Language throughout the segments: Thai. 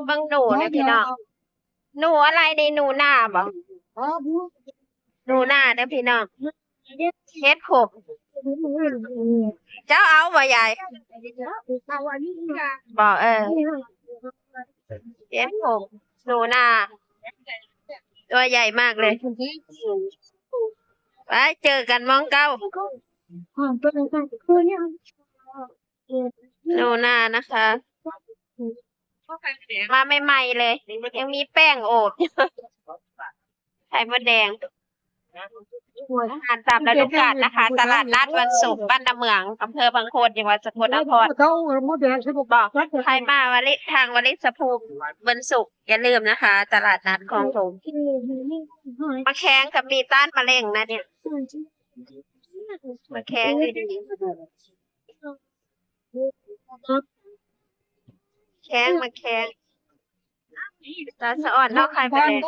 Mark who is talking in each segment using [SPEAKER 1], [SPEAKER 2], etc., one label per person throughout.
[SPEAKER 1] เบิ่งหนูเลยพี่น้องหนูอะไรในหนูหน้าบ่หนูหน้าเด้อพี่น้องเฮ็ดขบเจ้าเอาบ่ยายบอกเฮ็ดขบหนูหน้าตัวใหญ่มากเลยไปเจอกันมองเก้าหนูหน้านะคะมาใหม่ๆเลยยังมีแป้งโอบไข่มดแดงอาหารตามฤดูกาลนะคะ ตลาดนัดวันศุกร์บ้านน้ำเมืองอำเภอบางโคนจังหวัดสกลนครบอกใครมาวลิทางวลิสภูมิวันศุกร์อย่าลืมนะคะ ตลาดนัดคลองถมมาแข้งกับมีต้านมะเร็งนะเนี่ยมาแข้งดีๆแข้งมาแข้งตาสะอ่อนนอกใครไปเลย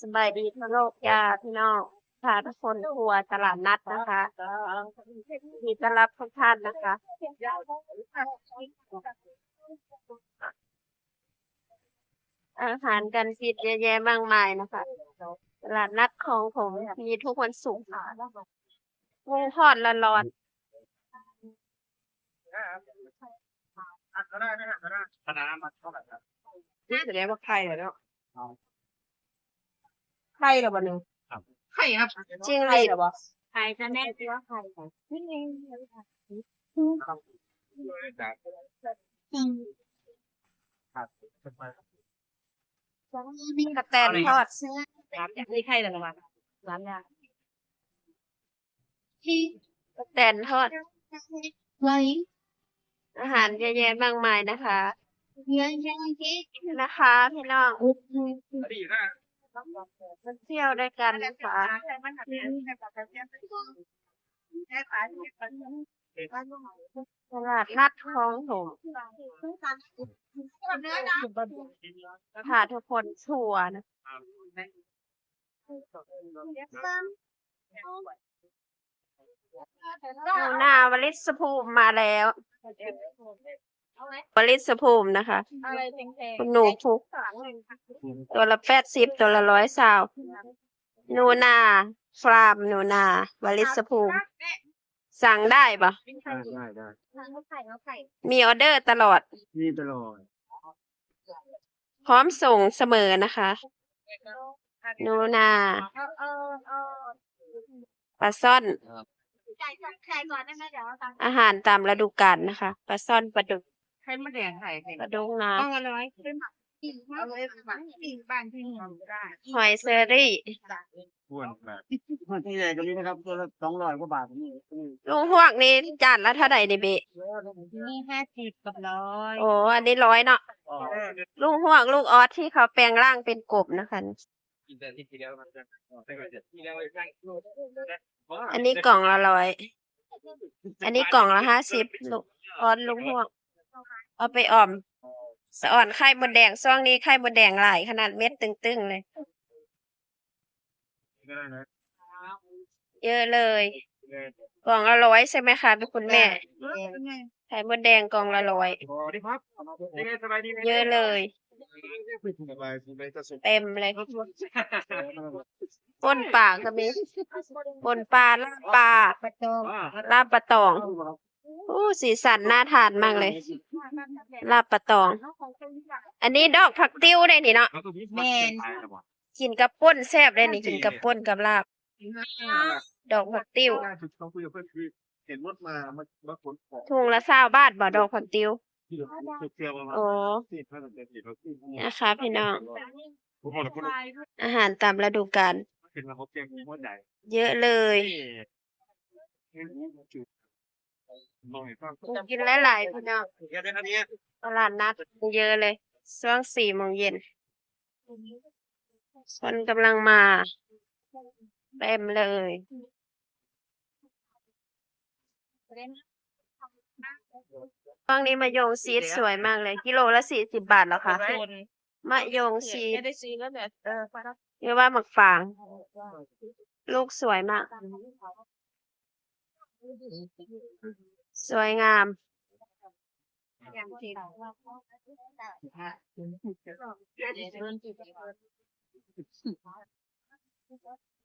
[SPEAKER 1] สบายดีทั่วโลกยาพี่น้องพาทุกคนทัวร์ตลาดนัดนะคะมีต้อนรับทุกท่านนะคะอาหารการกินเยอะแยะมากมายนะคะตลาดนัดของผมมีทุกวันศุกร์กุ้งทอดละร้อนนี่แสดงว่าไข่แล้วไข่แล้วบ่หนึ่งไข่ครับจริงเลยเหรอบ่ไข่จะแน่ตัวไข่นี่เองกระแตนทอดนี่ไข่แล้วมั้งร้านยากระแตนทอดอาหารเยอะแยะมากมายนะคะนะคะพี่น้องมันเที่ยวด้วยกันนะคะตลาดนัดคลองถมพาทุกคนทัวร์นะหน้าวลิสภูมิมาแล้ววลิสภูมินะคะคุณหนูพุกตัวละ80ตัวละ120หนูนาฟาร์มหนูนาวลิสภูมิสั่งได้ปะ
[SPEAKER 2] ได้
[SPEAKER 1] มีออเดอร์ตลอด
[SPEAKER 2] มีตลอด
[SPEAKER 1] พร้อมส่งเสมอนะคะหนูนาปลาซ่อนอาหารตามฤดูกาลนะคะปลาซ่อนปลาดุก
[SPEAKER 3] ไข่มดแดงไข่
[SPEAKER 1] ปลาดุกน้
[SPEAKER 3] ต้องอะไรบ้านที่หอมได้
[SPEAKER 1] ำหอยเซอรี่
[SPEAKER 2] ควรแบบที่ใหญ่ตรงนี้นะครับตัวละ200 กว่าบาทนี่
[SPEAKER 1] ลุงพวกนี้จานละเท่าไหร่นี่เบ
[SPEAKER 3] นี่50กับ100
[SPEAKER 1] โอ้อันนี้100เนาะลุงพวกลูกออสที่เขาแปลงร่างเป็นกบนะคะอันนี้กล่องละ100อันนี้กล่องละ50ลูกออสลุงพวกเอาไปอ่อมสะอ่อนไข่มดแดงช่วงนี้ไข่มดแดงหลายขนาดเม็ดตึงๆเลยเยอะเลยกล่องละ100ใช่ไหมคะเป็นคุณแม่ไข่มดแดงกล่องละ100เยอะเลยเต็มเลยป่นปลาก็มีป่นปลาลาบปลาลาบปลาตองสีสันน่าทานมากเลยลาบปลาตองอันนี้ดอกผักติ้วได้นี่เนาะ
[SPEAKER 3] แม่น
[SPEAKER 1] กินกับป่นแซ่บได้นี่กินกับป่นกับลาบดอกผักติ้วถุงละ20 บาทบ่ดอกผักติ้วโอ้นะคะพี่น้องอาหารตามฤดูกาลเยอะเลยกินหลายๆพี่น้องตลาดนัดเยอะเลยช่วง4 โมงเย็นคนกำลังมาเต็มเลยตอนนี้มะยงชีสสวยมากเลยกิโลละ40 บาทแล้วค่ะมะยงชีสเรียกว่าหมักฝางลูกสวยมากสวยงาม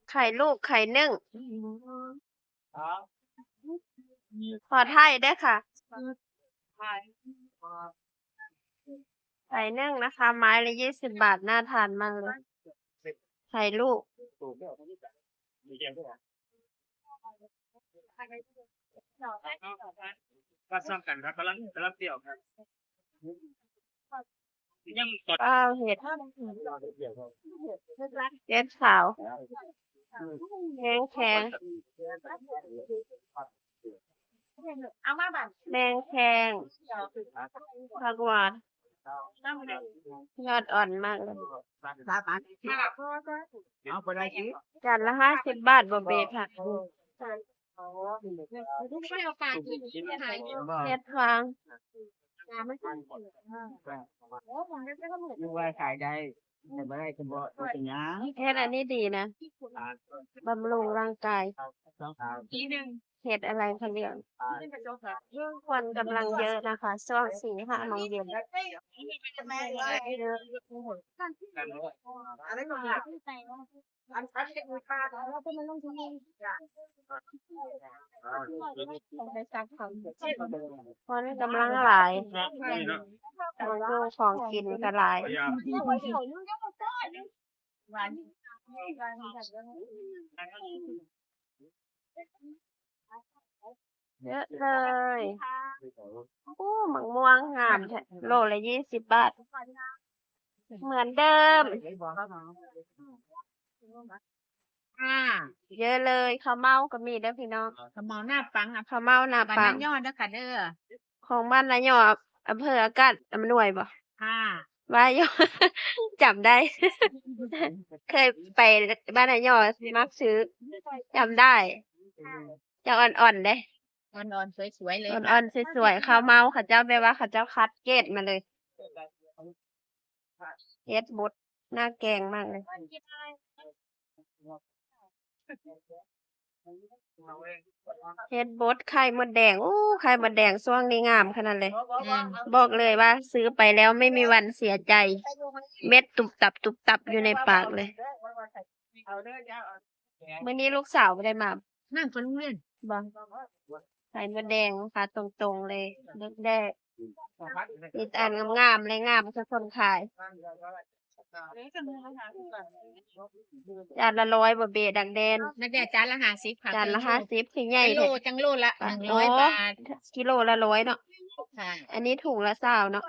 [SPEAKER 1] ไข่ลูกไข่นึ่งขอไทยได้อค่ะ ไข่นึ่งนะคะ ไม้ละ20 บาทน่าทานมากเลย ไข่ลูก
[SPEAKER 2] ก็ซ้ำกันครับกำลังเปรี้ยวครับยังตด
[SPEAKER 1] ข้าวเห็ดเห็ดขาวแข็งแข็ง
[SPEAKER 3] เอามาบัตร
[SPEAKER 1] แดงแข็งผักหวานยอดอ่อนมากเลย
[SPEAKER 2] เอาไปได้สิ
[SPEAKER 1] จานละ50 บาทบ่เบค่ะ
[SPEAKER 3] ไม่เอาปลากินไม่หาย
[SPEAKER 1] เห็ดฟาง
[SPEAKER 2] นึกว่าขายได้แต่ไม่ได้ก็บ่เป็นหยัง
[SPEAKER 1] เห็ดอันนี้ดีนะบำรุงร่างกาย
[SPEAKER 3] ทีหนึ่ง
[SPEAKER 1] เห็ดอะไรคะเรียกคนกำลังเยอะนะคะช่วง4-5 โมงเย็น
[SPEAKER 3] อะไรก็มีอันพัดเป็นปลาแล้วก็มันต้องทำ
[SPEAKER 1] คนกำลังหลายของดูของกินก็หลาย เยอะเลยอู้หมักม่วงงามแท้โลละ20 บาท เหมือนเดิม เยอะเลยข้าวเม่าก็มีเด้อพี่น้อง
[SPEAKER 3] ขมอหน้าปังอ่ะ
[SPEAKER 1] ข้าวเม่าหน้า
[SPEAKER 3] บ้าน
[SPEAKER 1] ปั
[SPEAKER 3] นั้
[SPEAKER 1] ง
[SPEAKER 3] นยอดนะค่ะเด้อ
[SPEAKER 1] ของบ้านนายออำเภออากาศอำนวยบ่
[SPEAKER 3] ค่ะ
[SPEAKER 1] ว่ายอ จำได้ เคยไปบ้านนายอมักซื้อจำได้จะอ่อนๆเด้
[SPEAKER 3] อ่อนๆสวยๆเลย
[SPEAKER 1] อ่อนๆสวยๆข้าวเม่าเขาเจ้าแปลว่าเขาเจ้าคัดเกรดมาเลยเฮ็ดบดหน้าแกงมากเลยเฮ็ดบดไข่มดแดงอู้ไข่มดแดงช่วงนี้งามขนาดเลย บอกเลยว่าซื้อไปแล้วไม่มีวันเสียใจ เม็ดตุบตับตุบตับอยู่ในปากเลยมื้อนี้ลูกสาวบ่ได้มา
[SPEAKER 3] นั่งคนเล่น
[SPEAKER 1] บ่ไข่มดแดงค่ะตรงๆเลยเลือกได้ติดอันงามๆเลยงามคือคนขายจานละ100บ่เบดักแดน
[SPEAKER 3] นักเรียนจานละ50ค่ะ
[SPEAKER 1] จานละ50คือใหญ่
[SPEAKER 3] โล
[SPEAKER 1] แท้
[SPEAKER 3] จังโลละ
[SPEAKER 1] โอ้
[SPEAKER 3] 100 บาท
[SPEAKER 1] กิโลละ100เนาะ
[SPEAKER 3] ค่ะ
[SPEAKER 1] อันนี้ถุงละ20เนาะ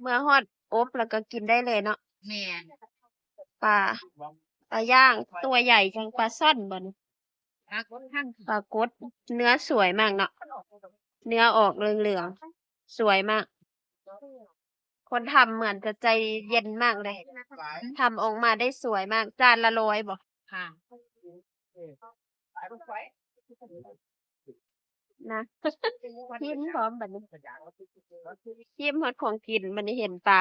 [SPEAKER 1] เมื่อฮอดอบแล้วก็กินได้เลยเนาะ
[SPEAKER 3] แม่น
[SPEAKER 1] ปลาย่างตัวใหญ่จังปลาซ่อนบ่นี่
[SPEAKER 3] พักข้าง
[SPEAKER 1] ปลากดเนื้อสวยมากเนาะเนื้อออกเหลืองๆสวยมาก คนทำเหมือนจะใจเย็นมากเลยทำออกมาได้สวยมาก จานละ100บ่
[SPEAKER 3] ค่ะ
[SPEAKER 1] นะชิมพร้อมบัดนี้ชิมฮอดของกินบัดนี้เห็นปลา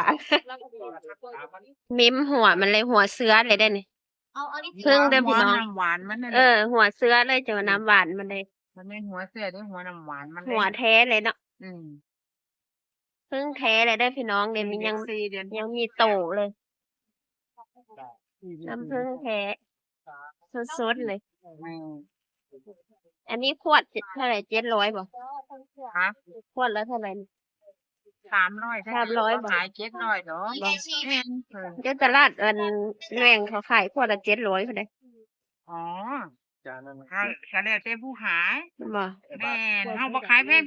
[SPEAKER 1] มิมหัวมันเลยหัวเสือเลยได้นี่
[SPEAKER 3] เอานี่
[SPEAKER 1] เพิ่งเด้อพี่น้อง
[SPEAKER 3] หัวน้ำหวานมันนั่นแห
[SPEAKER 1] เอ
[SPEAKER 3] ละ
[SPEAKER 1] อ หัวเสือเลยเจอน้ำหวานมันเลย
[SPEAKER 3] มันไม่หัวเสือด้วยหัวน้ำหวานมันเลย
[SPEAKER 1] หัวแท้เลยเนาะ
[SPEAKER 3] อืม
[SPEAKER 1] เพิ่งแท้เลยได้อพี่น้องเนี่ยมันยัง
[SPEAKER 3] 4 เดือน
[SPEAKER 1] ยังมีโตเลยน้ำผึ้งแท้สดๆเลย อันนี้ขวดเท่าไหร่700บ่
[SPEAKER 3] ฮะ
[SPEAKER 1] ขวดละเท่าไหร่
[SPEAKER 3] 300
[SPEAKER 1] 300บ่
[SPEAKER 3] ขาย700เนาะแม่น
[SPEAKER 1] เดี๋ยวตลาดอันแหล่งเขาขายขวดละ700พุ่นเด้
[SPEAKER 3] อ๋อ
[SPEAKER 2] จานนั้น
[SPEAKER 3] ค่ะก็แล้วแต่ผู้ขาย
[SPEAKER 1] บ่
[SPEAKER 3] แม่นเฮาบ่ขายแพง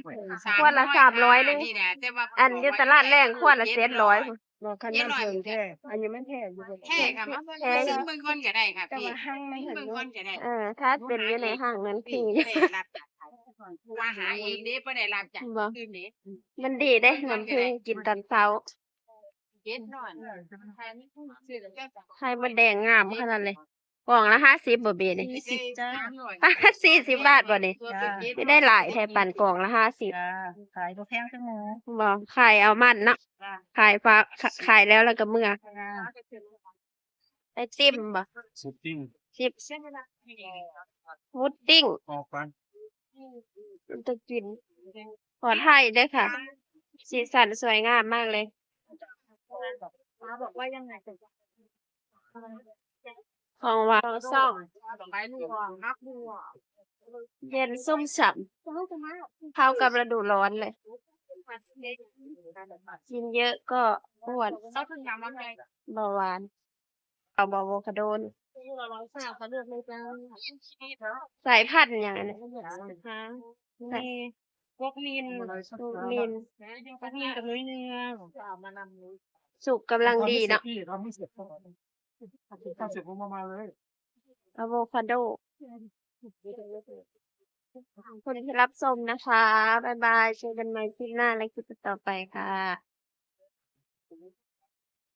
[SPEAKER 1] ขวดละ300นึง
[SPEAKER 3] นี่แหละแต่ว่า
[SPEAKER 1] อันอยู่ตลาดแรงขวดละ700พุ่น
[SPEAKER 2] บ่คันนั้นเพิ่งแท้อันนี้มันแท้อยู่
[SPEAKER 3] แท้ค่ะมาเบิ่งซื้อเบิ่งก่อนก็ได้ค่ะพี่
[SPEAKER 2] ห้างไม่เห็น
[SPEAKER 3] เบิ่งก่อนก็ได้
[SPEAKER 1] ถ้าเป็นอยู่ในห้างนั้น
[SPEAKER 3] พี่
[SPEAKER 1] คือ
[SPEAKER 3] บ่ได้รับจากใครว่าหาเองเด้บ่ได้รับจาก
[SPEAKER 1] บ่
[SPEAKER 3] อื่นเด้
[SPEAKER 1] มันดีเด้น้ำผึ้งกินตอนเช้า
[SPEAKER 3] 700ใครมีผู้ซื้อแล้วก็
[SPEAKER 1] ไข่มดแดงงามขนาดเลยกล่องละ50บ่เบนี่
[SPEAKER 3] จ้า
[SPEAKER 1] 40 บาทบ่นี่ไม่ได้หลายแท้ปั่นกล่องละ50
[SPEAKER 2] จ้าขายบ่แพงจังหมู
[SPEAKER 1] บ่ขายเอามันเนาะขายฟ้าขายแล้วก็เมื่อไอติมบ่
[SPEAKER 2] สุดจริง
[SPEAKER 1] ชิปพุดดิ้ง
[SPEAKER 2] ออกกัน
[SPEAKER 1] มันจะกินขอไทยเด้อค่ะ สีสันสวยงามมากเลย
[SPEAKER 3] ป้าบอกว่ายังไงถึง
[SPEAKER 1] ของหวานของซ่อง
[SPEAKER 3] ไปลูกนักบัว
[SPEAKER 1] เย็นซุ่มฉ่
[SPEAKER 3] จะให้จะมา
[SPEAKER 1] ำเข้ากับฤดูร้อนเลย กินเยอะก็อ้วน
[SPEAKER 3] เขาถึงยำว่าไง
[SPEAKER 1] เบาหวาน เอาอะโวคาโดน
[SPEAKER 3] เราลองสาวเขาเลือกเลยจ้า
[SPEAKER 1] สายพันธุ์อย่างนี้น
[SPEAKER 3] ฮะนี่พวกมิน
[SPEAKER 1] มิน
[SPEAKER 3] พวกมินกับนุ้ยเนื้อมานำนุ้ย
[SPEAKER 1] สุกกำลังดีเนาะ
[SPEAKER 2] พี่ทำไม่เสร็จถ้าเสร็จผมมาเลย
[SPEAKER 1] อะโวคาโดขอบคุณที่รับชมนะคะ บ๊ายบาย เจอกันใหม่คลิปหน้าและคลิปต่อไปค่ะ